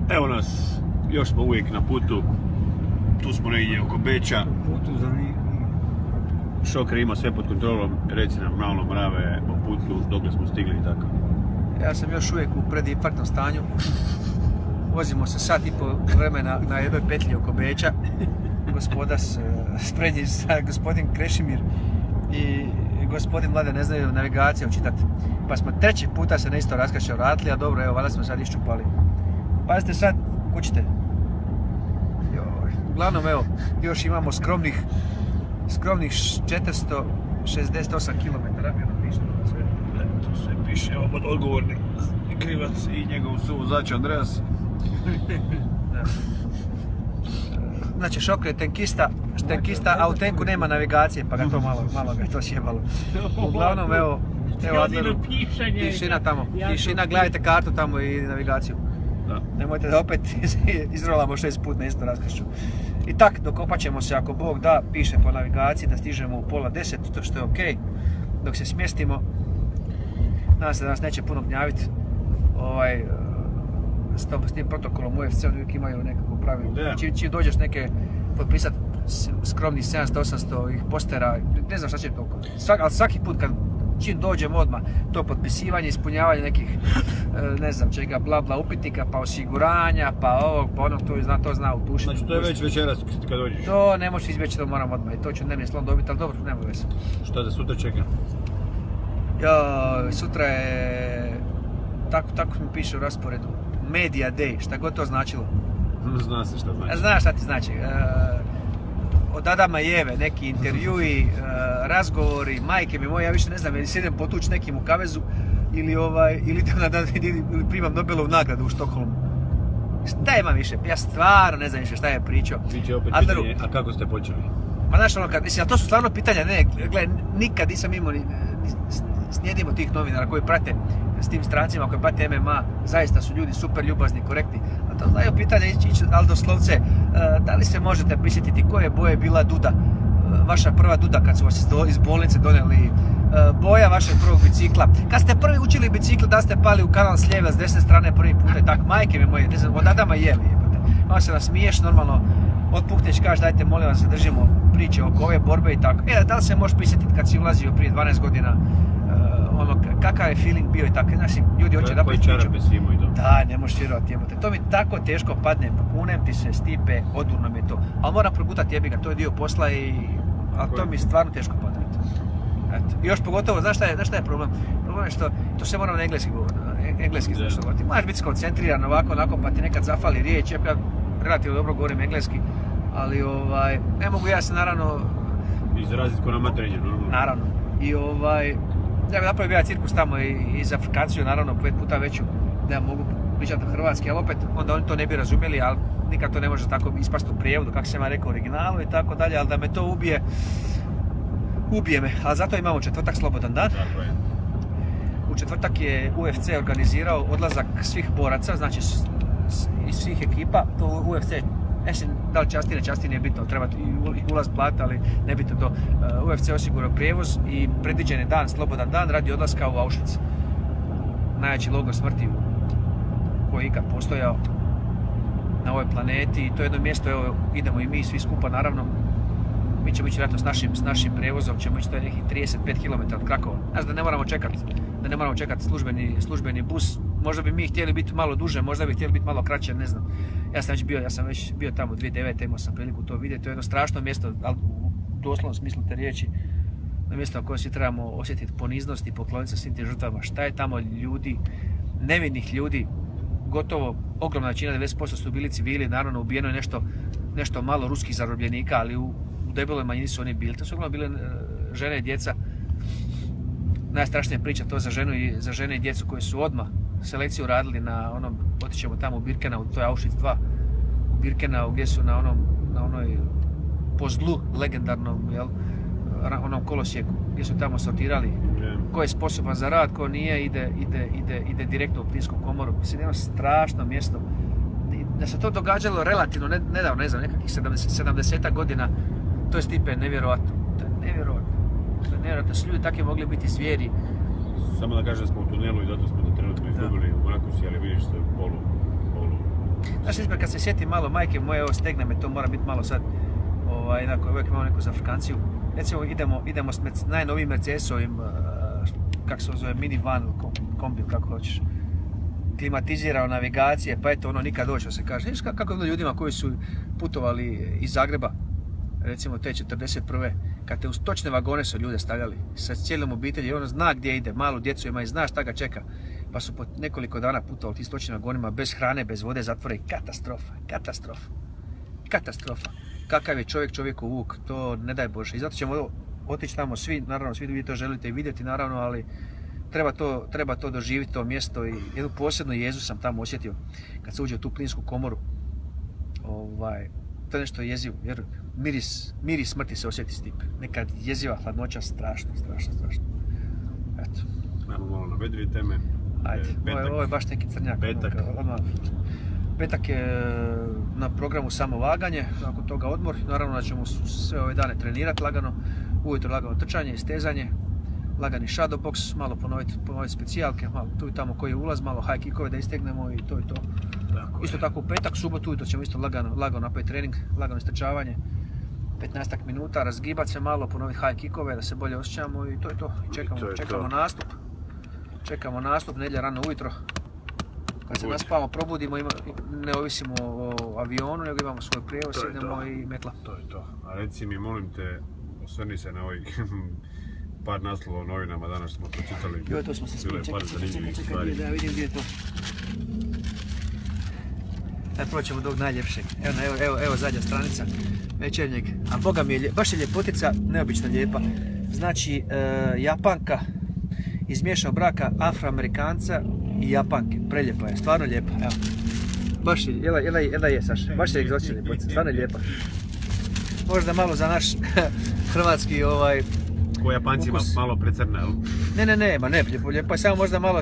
Evo nas, još smo uvijek na putu. Tu smo negdje oko Beča. Putu za Šoker ima sve pod kontrolom, reci nam malo mrave o putu, dokle smo stigli i tako. Ja sam još uvijek u predinfarktnom stanju. Vozimo se sat i pol vremena na jednoj petlji oko Beča. Gospoda sprednji, gospodin Krešimir i gospodin Mladen ne znaju navigaciju čitati. Pa smo treći puta se na isto raskače vratili, a dobro, evo, valjda smo sad iščupali. Pazite sad, kućite. Uglavnom, evo, još imamo skromnih 468 km. Tu sve piše, evo pod odgovorni krivac i njegov suvozač Andreas. Znači, Šoker je tenkista, a u tenku nema navigacije, pa ga to malo ga je to sjebalo. Uglavnom, evo Adleru, tišina tamo, tišina, gledajte kartu tamo i navigaciju. Da. Nemojte da opet izrolamo 6 put na isto raskršću. I tak, dokopat ćemo se, ako Bog da, piše po navigaciji da stižemo u 9:30, to što je ok. Dok se smjestimo, nadam se da nas neće puno gnjaviti. S tim protokolom UFC uvijek imaju nekako pravilo. Čim dođeš neke potpisat skromnih 700-800 ih postera, ne znam šta će toliko. Ali svaki put kad čim dođem odmah, to potpisivanje, ispunjavanje nekih, ne znam čega, bla bla upitnika, pa osiguranja, pa ovog, pa onog, to zna utušiti. Znači to je već večeras kad dođeš? To ne možeš izbjeći, to moram odmah i to ću dnevni slon dobiti, ali dobro, nema veze. Šta za sutra čeka? Sutra je, tako mi piše u rasporedu, Media Day, šta god to značilo. Zna se šta znači. Znaš šta ti znači. Od Adama i Eve, neki intervjui, razgovori, majke mi moje, ja više ne znam, ili sjedem potući nekim u kavezu ili primam Nobelovu nagradu u Štokholmu. Šta imam više? Ja stvarno ne znam više šta je pričao. Biće opet pitanje, a kako ste počeli? Ma znaš ono, to su stvarno pitanja, gledaj, nikad nisam imao slijedimo tih novinara koji prate s tim strancima, koji prate MMA, zaista su ljudi super ljubazni, korektni. A to znaju pitanja ići, ali doslovce, da li se možete prisjetiti koje boje bila duda, vaša prva duda kad su vas iz bolnice donijeli, boja vašeg prvog bicikla. Kad ste prvi učili bicikl, da ste pali u kanal s lijeve, s desne strane prvi put, tak, majke mi moje, ne znam, od Adama i Eve, onda se nasmiješ normalno, otpukneš, kažeš dajte molim vas se držimo priče oko ove borbe i tako. Da li se možeš prisjetiti kad si ulazio prije 12 godina, kakav je feeling bio i tako, znači ljudi hoće da priču. Koji čarape si imao i to? Da, ne možeš vjerovati jebote, to mi tako teško padne, kunem ti se Stipe, odurno mi je to, ali moram progutati jebiga, to je dio posla ali to mi stvarno teško padne. Eto. I još pogotovo, znaš šta je problem? Problem je što to sve moram na engleski slušati. Moraš biti skoncentriran ovako, onako, pa ti nekad zafali riječ, ja relativno dobro govorim engleski, ali ne mogu ja se naravno izraziti ko na materinje, normalno. Naravno. I ja bih napravio jedan cirkus tamo i za Afrikaciju, naravno 5 puta veću, da ja mogu pričati hrvatski, ali opet onda oni to ne bi razumjeli, ali nikad to ne može tako ispasti u prijevodu, kako sam ja rekao u originalu i tako dalje, ali da me to ubije me, ali zato imamo četvrtak slobodan dan. U četvrtak je UFC organizirao odlazak svih boraca, znači iz svih ekipa, to UFC, da li časti, ne časti, nije bitno, treba i ulaz platiti, ali ne bitno to. UFC osigurao prijevoz i predviđen je dan, slobodan dan, radi odlaska u Auschwitz. Najjači logor smrti koji je ikad postojao na ovoj planeti i to je jedno mjesto, evo idemo i mi svi skupa naravno. Mi ćemo ići vjerojatno s našim prijevozom, ćemo ići to je nekih 35 km od Krakova. Znači da ne moramo čekati službeni bus. Možda bi mi htjeli biti malo duže, možda bi htjeli biti malo kraće, ne znam. Ja sam već bio tamo 2009. imao sam priliku to vidjeti. To je jedno strašno mjesto, ali u doslovnom smislu te riječi. Na mjesto na kojem svi trebamo osjetiti poniznost i pokloniti se svim tim žrtvama. Šta je tamo ljudi, nevinih ljudi, gotovo ogromna većina, 90% su bili civili, naravno ubijeno je nešto malo ruskih zarobljenika, ali u debeloj manjini su oni bili. To su uglavnom bile žene i djeca. Najstrašnija priča to za žene i djecu koji su odmah selekciju radili na onom, otićemo tamo u Birkenau, to je Auschwitz 2, u Birkenau gdje su na onoj po zlu legendarnom, onom kolosijeku, gdje su tamo sortirali ko je sposoban za rad, ko nije, ide direktno u plinsku komoru. Mislim, jedno strašno mjesto. Da se to događalo relativno nedavno, ne znam, nekakvih 70 godina, to je Stipe nevjerojatno. To je nevjerojatno, su ljudi takvi mogli biti zvijeri. Samo da kažem da smo u tunelu i zato smo da trenutno izgubili u Makusi, ali vidiš se polu Znaš, izbor kad se sjetim malo majke moje, evo stegne me, to mora biti malo sad, onako, uvijek imamo neku zafrkanciju. Recimo idemo s najnovijim Mercedesovim, kako se zove, minivan, kombi, kako hoćeš. Klimatizirao navigacije, pa eto ono nikad doći, se kaže. Viš kako je bilo ljudima koji su putovali iz Zagreba, recimo te 41. Kad te u stočne vagone su ljude stavljali sa cijelom obitelji, ono zna gdje ide, malu djecu ima i zna šta ga čeka. Pa su po nekoliko dana putovali ti stočnim vagonima bez hrane, bez vode, zatvore. Katastrofa. Kakav je čovjek čovjeku vuk, to ne daj Bože. I zato ćemo otići tamo svi, naravno svi vi to želite i vidjeti naravno, ali treba to doživjeti, to mjesto i jednu posebnu jezu sam tamo osjetio kad se uđe u tu plinsku komoru. To je nešto jezivo, jer miris smrti se osjeti s tim. Nekad jeziva hladnoća, strašno. Eto. Ajmo malo na vedrije teme. Ajde, ovo je baš neki crnjak. Petak je na programu samo vaganje, nakon toga odmor. Naravno da ćemo sve ove dane trenirati lagano, ujutro lagano trčanje i stezanje, lagani shadow box, malo ponoviti specijalke, malo tu i tamo koji je ulaz, malo high kickove da istegnemo i to je to. Isto tako u petak, subotu ujutro ćemo isto lagano napraviti trening, lagano istrčavanje, 15 minuta, razgibat se malo, ponoviti high kickove da se bolje osjećamo i to je to. Čekamo nastup. Čekamo nastup, nedjelja rano ujutro. Kad se naspavamo, probudimo, ne ovisimo o avionu, nego imamo svoj prijevoz, idemo i metla. To je to. A reci mi, molim te, osvrni se na ovih par naslova u novinama, danas smo pročitali. Joj, to smo se smili. Čekaj, da vidim gdje je to. Prvo ćemo do ovog najljepšeg. Evo zadnja stranica večernjeg. A boga mi je, baš je ljepotica, neobično lijepa. Znači, Japanka iz miješanog braka Afroamerikanca i Japanke. Prelijepa je, stvarno lijepa. Evo. Baš je, jel je Saša, baš je egzotična ljepotica, stvarno je lijepa. Možda malo za naš hrvatski Ko Japancima malo precrna, jel? Ne, lijepo je, samo možda malo